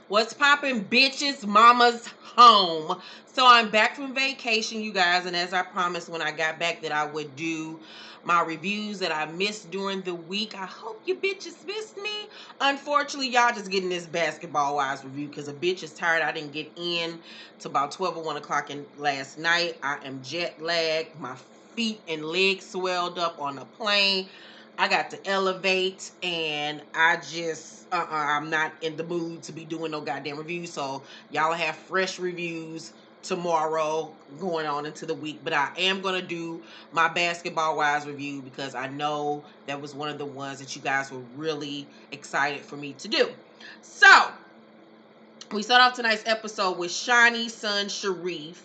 What's poppin', bitches? Mama's home. So I'm back from vacation, you guys, and as I promised when I got back that I would do my reviews that I missed during the week. I hope you bitches missed me. Unfortunately, y'all just getting this basketball wise review because a bitch is tired. I didn't get in to about 12 or 1 o'clock last night. I am jet lagged. My feet and legs swelled up on a plane. I got to elevate, and I just I'm not in the mood to be doing no goddamn reviews. So y'all have fresh reviews tomorrow going on into the week. But I am gonna do my basketball wise review because I know that was one of the ones that you guys were really excited for me to do. So we start off tonight's episode with Shaunie's son Shareef.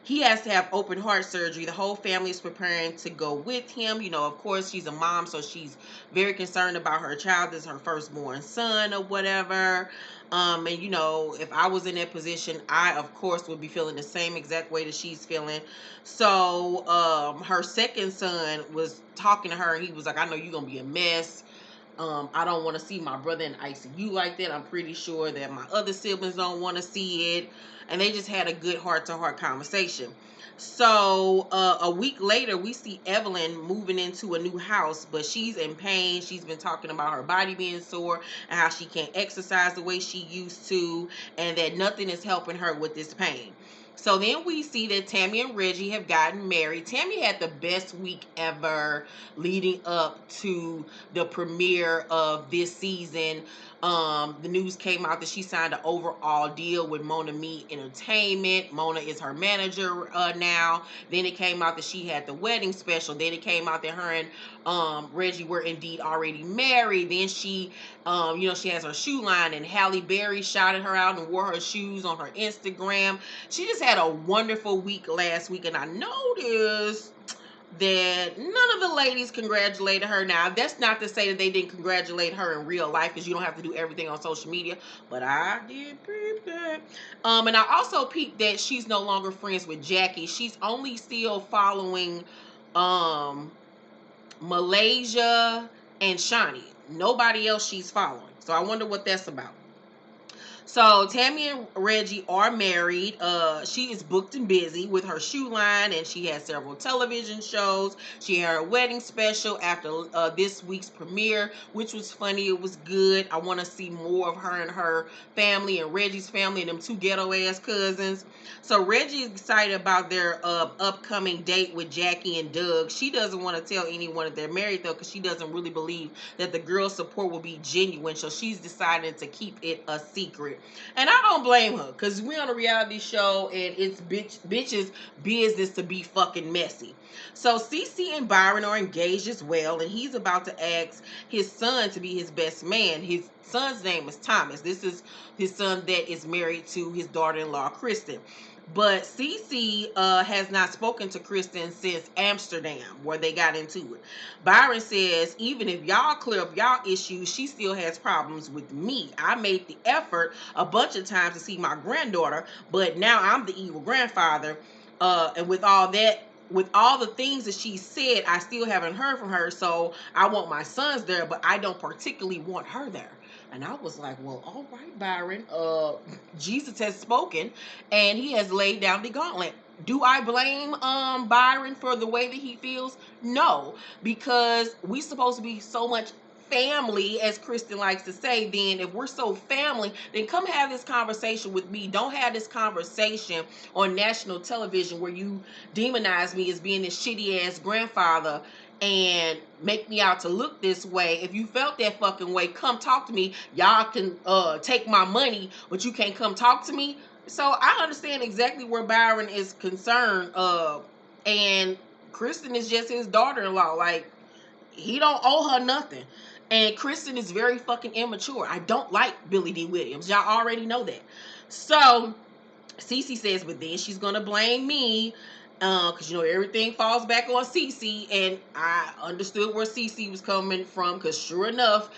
He has to have open heart surgery. The whole family is preparing to go with him. You know, of course, she's a mom, so she's very concerned about her child. This is her firstborn son or whatever. And you know, if I was in that position, I of course would be feeling the same exact way that she's feeling. So her second son was talking to her, and he was like, "I know you're gonna be a mess. I don't want to see my brother in ICU like that. I'm pretty sure that my other siblings don't want to see it." And they just had a good heart-to-heart conversation. So a week later, we see Evelyn moving into a new house, but she's in pain. She's been talking about her body being sore and how she can't exercise the way she used to, and that nothing is helping her with this pain. So then we see that Tami and Reggie have gotten married. Tami had the best week ever leading up to the premiere of this season. The news came out that she signed an overall deal with Mona Me Entertainment. Mona is her manager now. Then it came out that she had the wedding special. Then it came out that her and Reggie were indeed already married. Then she, she has her shoe line, and Halle Berry shouted her out and wore her shoes on her Instagram. She just had a wonderful week last week, and I noticed that none of the ladies congratulated her. Now, that's not to say that they didn't congratulate her in real life, because you don't have to do everything on social media, but I did peep that. And I also peeped that she's no longer friends with Jackie. She's only still following Malaysia and Shaunie. Nobody else she's following. So I wonder what that's about. So Tami and Reggie are married. She is booked and busy with her shoe line, and she has several television shows. She had her wedding special after this week's premiere, which was funny. It was good. I want to see more of her and her family and Reggie's family and them two ghetto ass cousins. So Reggie is excited about their upcoming date with Jackie and Doug. She doesn't want to tell anyone that they're married though, because she doesn't really believe that the girl's support will be genuine. So she's decided to keep it a secret. And I don't blame her, because we're on a reality show and it's bitches business to be fucking messy. So Cece and Byron are engaged as well, and he's about to ask his son to be his best man. His son's name is Thomas. This is his son that is married to his daughter-in-law, Kristen. But Cece has not spoken to Kristen since Amsterdam, where they got into it. Byron says, even if y'all clear up y'all issues, she still has problems with me. I made the effort a bunch of times to see my granddaughter, but now I'm the evil grandfather. And with all the things that she said, I still haven't heard from her. So I want my sons there, but I don't particularly want her there. And I was like, well, all right, Byron. Jesus has spoken, and he has laid down the gauntlet. Do I blame Byron for the way that he feels? No, because we're supposed to be so much family, as Kristen likes to say. Then if we're so family, then come have this conversation with me. Don't have this conversation on national television where you demonize me as being this shitty ass grandfather and make me out to look this way. If you felt that fucking way, come talk to me. Y'all can take my money, but you can't come talk to me. So I understand exactly where Byron is concerned. And Kristen is just his daughter-in-law. Like, he don't owe her nothing. And Kristen is very fucking immature. I don't like Billy D. Williams. Y'all already know that. So Cece says, but then she's gonna blame me. Because everything falls back on Cece, and I understood where Cece was coming from, because sure enough,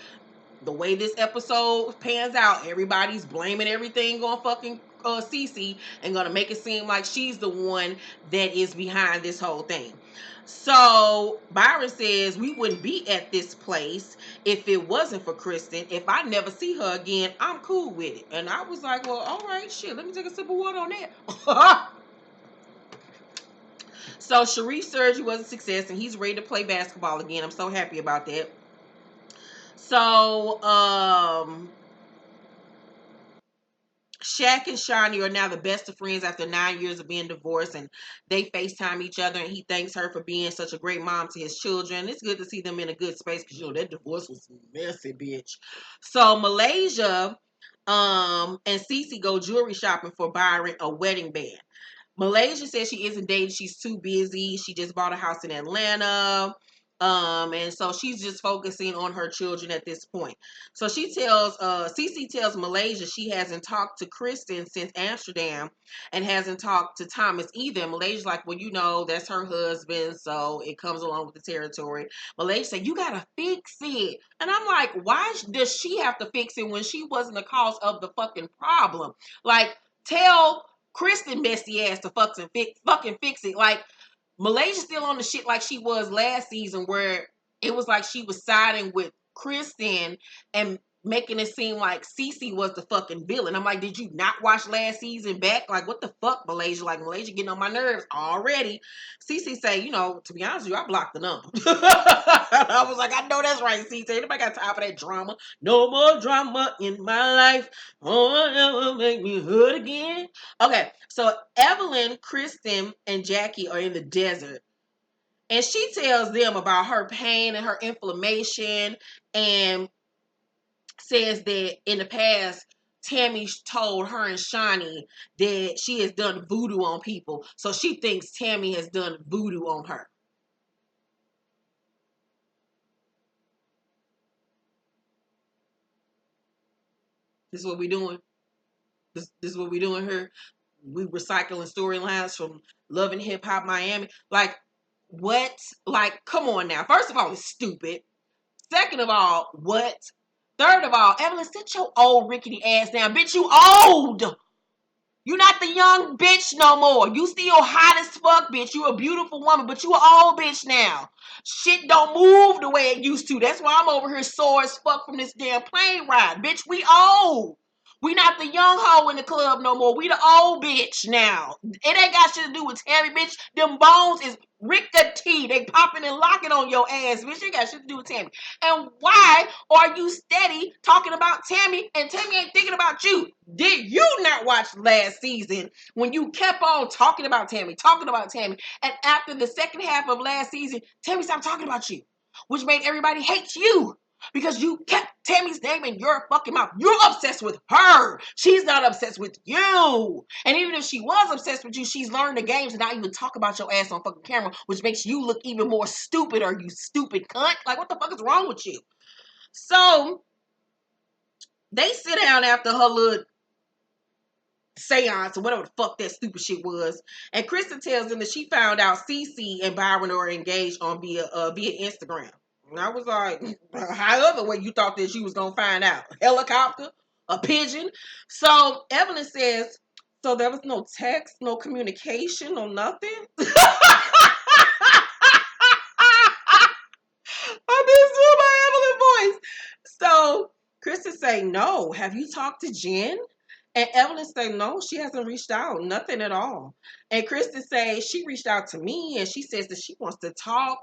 the way this episode pans out, everybody's blaming everything on fucking Cece and gonna make it seem like she's the one that is behind this whole thing. So Byron says we wouldn't be at this place if it wasn't for Kristen. If I never see her again, I'm cool with it. And I was like, well, all right, shit, let me take a sip of water on that. So Shareef's surgery was a success and he's ready to play basketball again. I'm so happy about that. So Shaq and Shaunie are now the best of friends after 9 years of being divorced, and they FaceTime each other, and he thanks her for being such a great mom to his children. It's good to see them in a good space because, that divorce was messy, bitch. So Malaysia and Cece go jewelry shopping for Byron a wedding band. Malaysia says she isn't dating. She's too busy. She just bought a house in Atlanta. And so she's just focusing on her children at this point. So Cece tells Malaysia she hasn't talked to Kristen since Amsterdam and hasn't talked to Thomas either. And Malaysia's like, well, that's her husband, so it comes along with the territory. Malaysia said, you gotta fix it. And I'm like, why does she have to fix it when she wasn't the cause of the fucking problem? Like, tell Kristen messy ass to fucking fix it. Like, Malaysia's still on the shit like she was last season, where it was like she was siding with Kristen and making it seem like Cece was the fucking villain. I'm like, did you not watch last season back? Like, what the fuck, Malaysia? Like, Malaysia getting on my nerves already. Cece say, to be honest with you, I blocked the number. I was like, I know that's right, Cece. Anybody got time for that drama? No more drama in my life. Oh, make me hurt again. Okay, so Evelyn, Kristen, and Jackie are in the desert. And she tells them about her pain and her inflammation and says that in the past, Tami told her and Shaunie that she has done voodoo on people. So she thinks Tami has done voodoo on her. This is what we doing. This is what we doing here. We recycling storylines from Love and Hip Hop Miami. Like, what? Like, come on now. First of all, it's stupid. Second of all, what? Third of all, Evelyn, sit your old rickety ass down. Bitch, you old. You not the young bitch no more. You still hot as fuck, bitch. You a beautiful woman, but you an old bitch now. Shit don't move the way it used to. That's why I'm over here sore as fuck from this damn plane ride. Bitch, we old. We not the young hoe in the club no more. We the old bitch now. It ain't got shit to do with Tami, bitch. Them bones is rickety. They popping and locking on your ass, bitch. It ain't got shit to do with Tami. And why are you steady talking about Tami and Tami ain't thinking about you? Did you not watch last season when you kept on talking about Tami? And after the second half of last season, Tami stopped talking about you, which made everybody hate you because you kept Tami's name in your fucking mouth. You're obsessed with her. She's not obsessed with you. And even if she was obsessed with you, she's learned the games and not even talk about your ass on fucking camera, which makes you look even more stupid, or you stupid cunt. Like, what the fuck is wrong with you? So they sit down after her little seance or whatever the fuck that stupid shit was, and Kristen tells them that she found out Cece and Byron are engaged on via Instagram. And I was like, however way you thought that you was gonna find out, helicopter, a pigeon. So Evelyn says, so there was no text, no communication, no nothing. I miss my Evelyn voice. So Kristen say, no. Have you talked to Jen? And Evelyn say, no, she hasn't reached out. Nothing at all. And Kristen say, she reached out to me and she says that she wants to talk.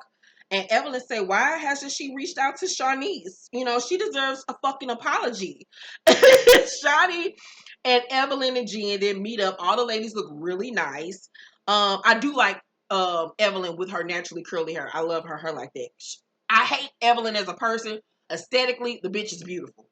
And Evelyn say, why hasn't she reached out to Shaunie's? She deserves a fucking apology. Shaunie and Evelyn and Jen then meet up. All the ladies look really nice. I do like Evelyn with her naturally curly hair. I love her hair like that. I hate Evelyn as a person. Aesthetically, the bitch is beautiful.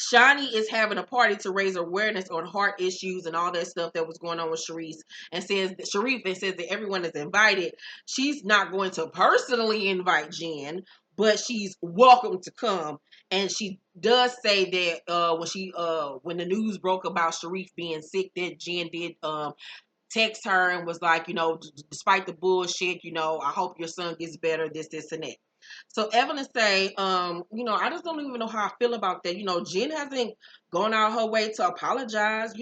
Shaunie is having a party to raise awareness on heart issues and all that stuff that was going on with Shareef, and says that everyone is invited. She's not going to personally invite Jen, but she's welcome to come. And she does say that when the news broke about Shareef being sick, that Jen did text her and was like, despite the bullshit, I hope your son gets better, this, and that. So Evelyn say, I just don't even know how I feel about that. Jen hasn't gone out her way to apologize.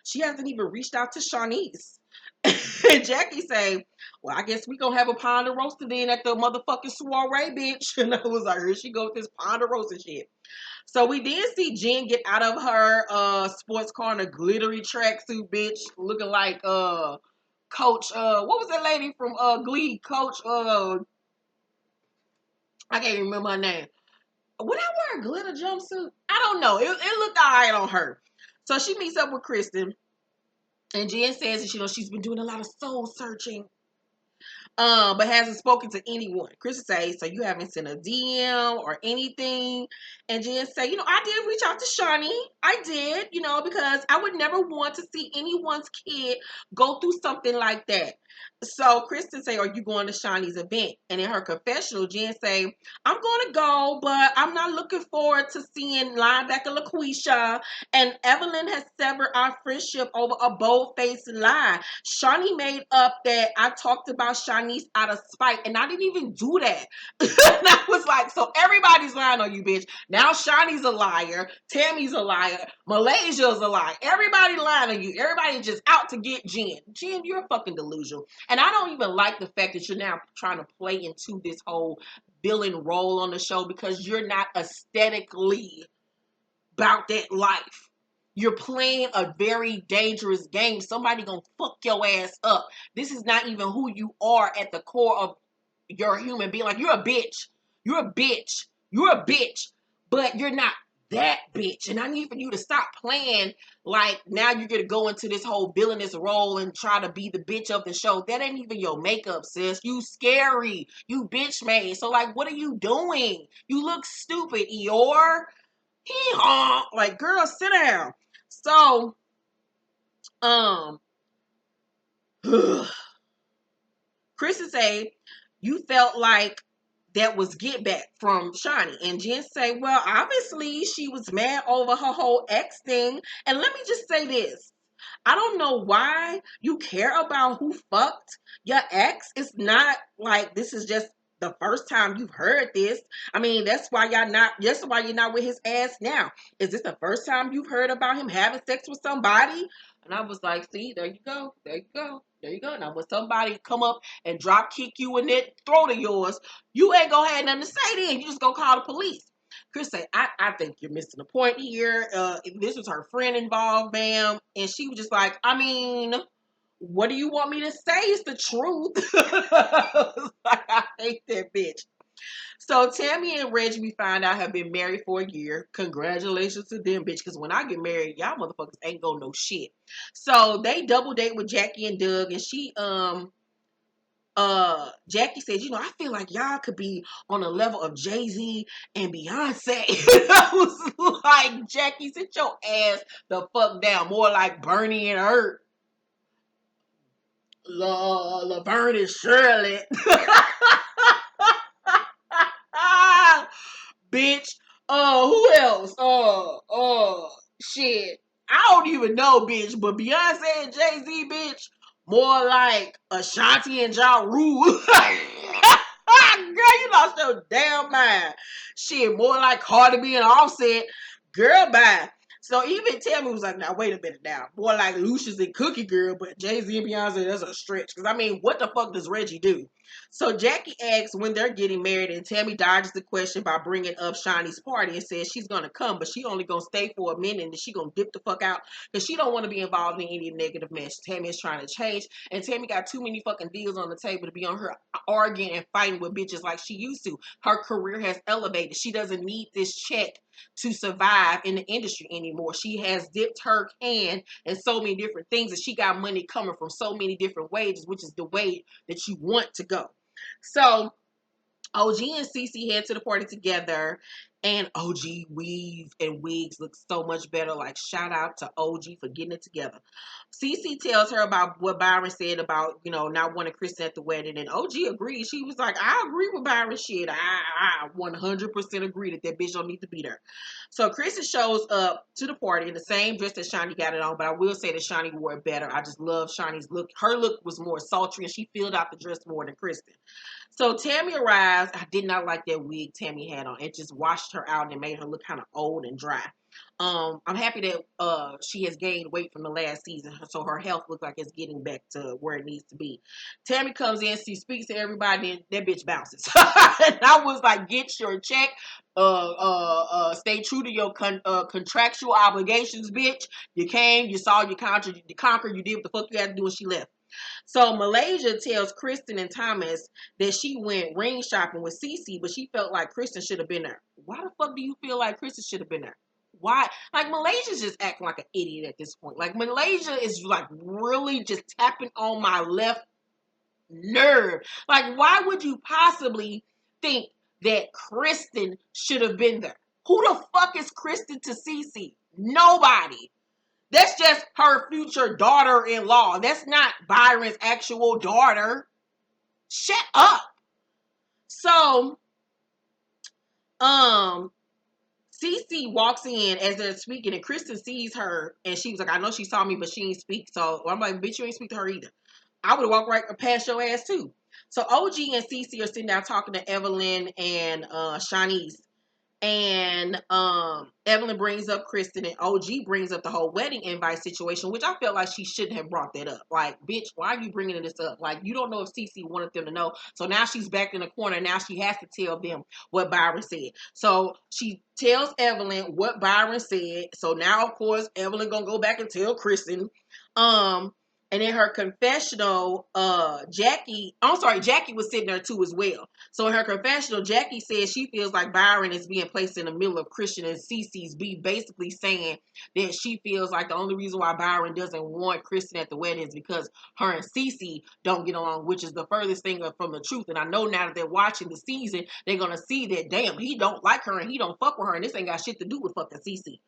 She hasn't even reached out to Shaunie's. And Jackie say, well, I guess we gonna have a pond of roasted in at the motherfucking soiree, bitch. And I was like, here she go with this pond of roasted shit. So we did see Jen get out of her sports car in a glittery tracksuit, bitch, looking like Coach. What was that lady from Glee? Coach. I can't remember her name. Would I wear a glitter jumpsuit? I don't know. It looked all right on her. So she meets up with Kristen, and Jen says that she's been doing a lot of soul searching, but hasn't spoken to anyone. Kristen says, so you haven't sent a DM or anything. And Jen say, I did reach out to Shaunie. I did, because I would never want to see anyone's kid go through something like that. So Kristen say, are you going to Shaunie's event? And in her confessional, Jen say, I'm going to go, but I'm not looking forward to seeing linebacker LaQuisha. And Evelyn has severed our friendship over a bold-faced lie. Shaunie made up that I talked about Shanice out of spite, and I didn't even do that. And I was like, so everybody's lying on you, bitch. Now Shawnee's a liar, Tammy's a liar, Malaysia's a liar. Everybody lying on you. Everybody just out to get Jen. Jen, you're fucking delusional. And I don't even like the fact that you're now trying to play into this whole villain role on the show because you're not aesthetically about that life. You're playing a very dangerous game. Somebody gonna fuck your ass up. This is not even who you are at the core of your human being. Like, you're a bitch. You're a bitch. You're a bitch. But you're not that bitch. And I need for you to stop playing like now you're gonna go into this whole villainous role and try to be the bitch of the show. That ain't even your makeup, sis. You scary. You bitch made. So like, what are you doing? You look stupid, Eeyore. Like, girl, sit down. So, Kristen say, you felt like that was get back from Shaunie. And Jen say, well, obviously she was mad over her whole ex thing. And let me just say this. I don't know why you care about who fucked your ex. It's not like this is just the first time you've heard this. I mean, that's why you're not with his ass now. Is this the first time you've heard about him having sex with somebody? And I was like, see, there you go. There you go. There you go. Now, when somebody come up and drop kick you in that throat of yours, you ain't gonna have nothing to say then. You just gonna call the police. Chris say, I think you're missing the point here. This was her friend involved, ma'am. And she was just like, I mean, what do you want me to say? It's the truth. Like, I hate that bitch. So Tami and Reggie, we find out, have been married for a year. Congratulations to them, bitch. Because when I get married, y'all motherfuckers ain't gonna know shit. So they double date with Jackie and Doug, and Jackie said, I feel like y'all could be on a level of Jay-Z and Beyonce. I was like, Jackie, sit your ass the fuck down. More like Bernie and Hurt. Laverne and Shirley. Bitch. Who else? Shit. I don't even know, bitch. But Beyonce and Jay-Z, bitch, more like Ashanti and Ja Rule. Girl, you lost your damn mind. Shit, more like Cardi B and Offset. Girl, bye. So even Tammy was like, now wait a minute now. More like Lucius and Cookie Girl, but Jay-Z and Beyonce, that's a stretch. Because I mean, what the fuck does Reggie do? So Jackie asks when they're getting married, and Tammy dodges the question by bringing up Shaunie's party and says she's gonna come, but she only gonna stay for a minute and she gonna dip the fuck out because she don't want to be involved in any negative mess. Tammy is trying to change, and Tammy got too many fucking deals on the table to be on her arguing and fighting with bitches like she used to. Her career has elevated. She doesn't need this check to survive in the industry anymore. She has dipped her hand in so many different things, and she got money coming from so many different ways, which is the way that you want to go. So OG and Cece head to the party together, and OG weave and wigs look so much better. Like, shout out to OG for getting it together. Cece tells her about what Byron said about, not wanting Kristen at the wedding, and OG agreed. She was like, I agree with Byron shit. I 100% agree that bitch don't need to be there. So Kristen shows up to the party in the same dress that Shaunie got it on, but I will say that Shaunie wore it better. I just love Shaunie's look. Her look was more sultry, and she filled out the dress more than Kristen. So Tami arrives. I did not like that wig Tami had on. It just washed her out and made her look kind of old and dry. I'm happy that she has gained weight from the last season, so her health looks like it's getting back to where it needs to be. Tami comes in, she speaks to everybody, and that bitch bounces. And I was like, get your check. Stay true to your contractual obligations, bitch. You came, you saw, you conquered, you did what the fuck you had to do, and she left. So Malaysia tells Kristen and Thomas that she went ring shopping with Cece, but she felt like Kristen should have been there. Why the fuck do you feel like Kristen should have been there? Why? Like, Malaysia's just acting like an idiot at this point. Like, Malaysia is like really just tapping on my left nerve. Like, why would you possibly think that Kristen should have been there? Who the fuck is Kristen to Cece? Nobody. That's just her future daughter-in-law. That's not Byron's actual daughter. Shut up. So, Cece walks in as they're speaking, and Kristen sees her, and she was like, I know she saw me, but she ain't speak. So I'm like, bitch, you ain't speak to her either. I would have walked right past your ass too. So OG and Cece are sitting down talking to Evelyn and Shaunie. And Evelyn brings up Kristen, and OG brings up the whole wedding invite situation, which I felt like she shouldn't have brought that up. Like, bitch, why are you bringing this up? Like, you don't know if Cece wanted them to know. So now she's back in the corner. Now she has to tell them what Byron said. So she tells Evelyn what Byron said. So now, of course, Evelyn gonna go back and tell Kristen. And in her confessional, Jackie was sitting there too as well. So in her confessional, Jackie says she feels like Byron is being placed in the middle of Christian and Cece's beef, basically saying that she feels like the only reason why Byron doesn't want Kristen at the wedding is because her and Cece don't get along, which is the furthest thing from the truth. And I know now that they're watching the season, they're going to see that, damn, he don't like her and he don't fuck with her, and this ain't got shit to do with fucking Cece.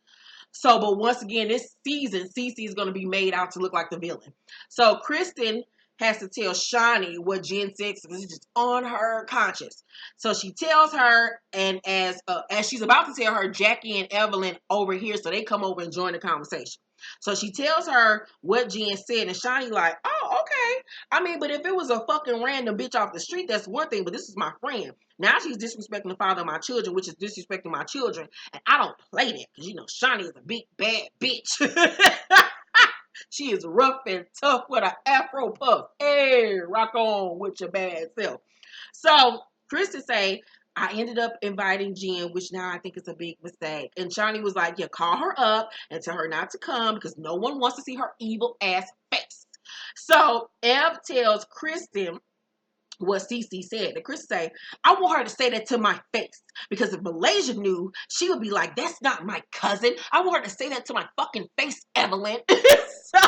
So, but once again, this season, Cece is going to be made out to look like the villain. So, Kristen has to tell Shaunie what Gen 6 is just on her conscience. So she tells her, and as she's about to tell her, Jackie and Evelyn over here, so they come over and join the conversation. So she tells her what Jen said, and Shaunie like, oh, okay. I mean, but if it was a fucking random bitch off the street, that's one thing, but this is my friend. Now she's disrespecting the father of my children, which is disrespecting my children, and I don't play that, because, you know, Shaunie is a big, bad bitch. She is rough and tough with an afro puff. Hey, rock on with your bad self. So, Kristen say, I ended up inviting Jen, which now I think is a big mistake. And Shaunie was like, yeah, call her up and tell her not to come because no one wants to see her evil ass face. So, Ev tells Kristen what Cece said. And Chris say, I want her to say that to my face. Because if Malaysia knew, she would be like, that's not my cousin. I want her to say that to my fucking face, Evelyn. So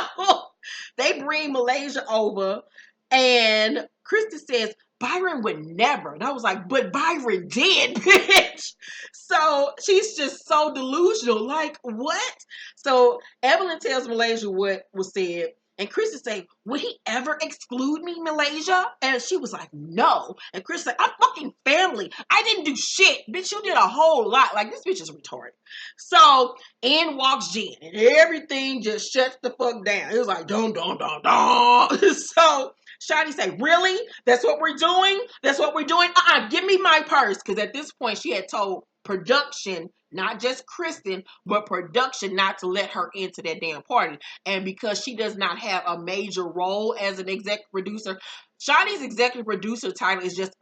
they bring Malaysia over, and Kristen says, Byron would never. And I was like, but Byron did, bitch. So she's just so delusional. Like, what? So Evelyn tells Malaysia what was said. And Kristen say, would he ever exclude me, Malaysia? And she was like, no. And Chris said, I'm fucking family. I didn't do shit. Bitch, you did a whole lot. Like, this bitch is retarded. So, in walks Jen. And everything just shuts the fuck down. It was like, dum, dum, dum, dum. So, Shaunie say, really? That's what we're doing? That's what we're doing? Give me my purse. Because at this point, she had told production, not just Kristen, but production not to let her into that damn party. And because she does not have a major role as an executive producer, Shaunie's executive producer title is just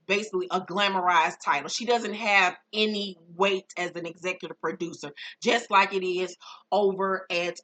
basically a glamorized title. She doesn't have any weight as an executive producer, just like it is over at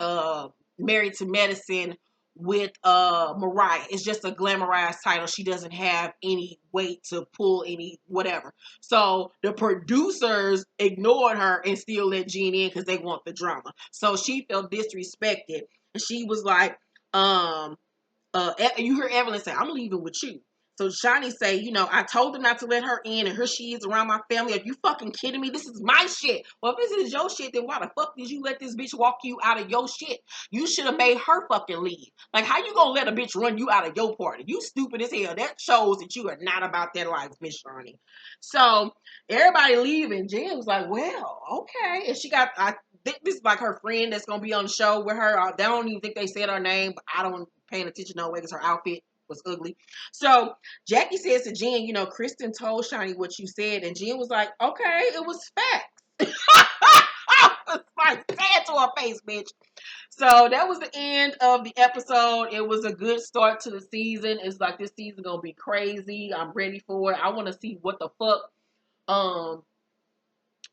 Married to Medicine with Mariah. It's just a glamorized title. She doesn't have any weight to pull any whatever. So the producers ignored her and still let Jean in because they want the drama. So she felt disrespected. And she was like, you hear Evelyn say, I'm leaving with you. So Shaunie say, you know, I told them not to let her in, and here she is around my family. Are you fucking kidding me? This is my shit. Well, if this is your shit, then why the fuck did you let this bitch walk you out of your shit? You should have made her fucking leave. Like, how you gonna let a bitch run you out of your party? You stupid as hell. That shows that you are not about that life, Miss Shaunie. So everybody leaving. Jen was like, well, okay. And she got, I think this is like her friend that's gonna be on the show with her. They don't even think they said her name, but I don't paying attention no way because her outfit. was ugly. So Jackie says to Jen, you know, Kristen told Shaunie what you said, and Jen was like, okay, it was facts. I was like, say it to her face, bitch. So that was the end of the episode. It was a good start to the season. It's like this season gonna be crazy. I'm ready for it. I want to see what the fuck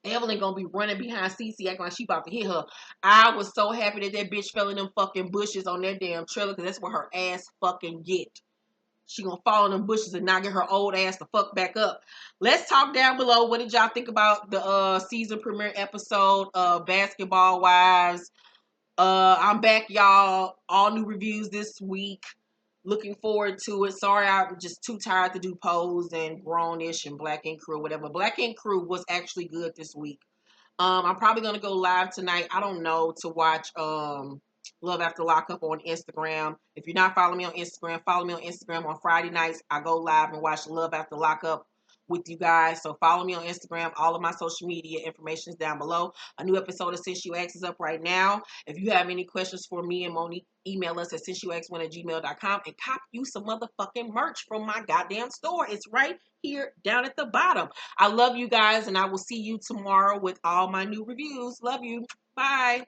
Evelyn gonna be running behind Cece acting like she about to hit her. I was so happy that that bitch fell in them fucking bushes on that damn trailer because that's where her ass fucking get. She gonna fall in them bushes and not get her old ass to fuck back up. Let's talk down below. What did y'all think about the season premiere episode of Basketball Wives? I'm back, y'all. All new reviews this week. Looking forward to it. Sorry, I'm just too tired to do Pose and Grownish and Black Ink Crew or whatever. Black Ink Crew was actually good this week. I'm probably gonna go live tonight. I don't know, to watch Love After Lockup on Instagram. If you're not following me on Instagram, follow me on Instagram. On Friday nights, I go live and watch Love After Lockup with you guys. So follow me on Instagram. All of my social media information is down below. A new episode of Since You Ask is up right now. If you have any questions for me and Monique, email us at sinceyoux1@gmail.com and cop you some motherfucking merch from my goddamn store. It's right here down at the bottom. I love you guys, and I will see you tomorrow with all my new reviews. Love you. Bye.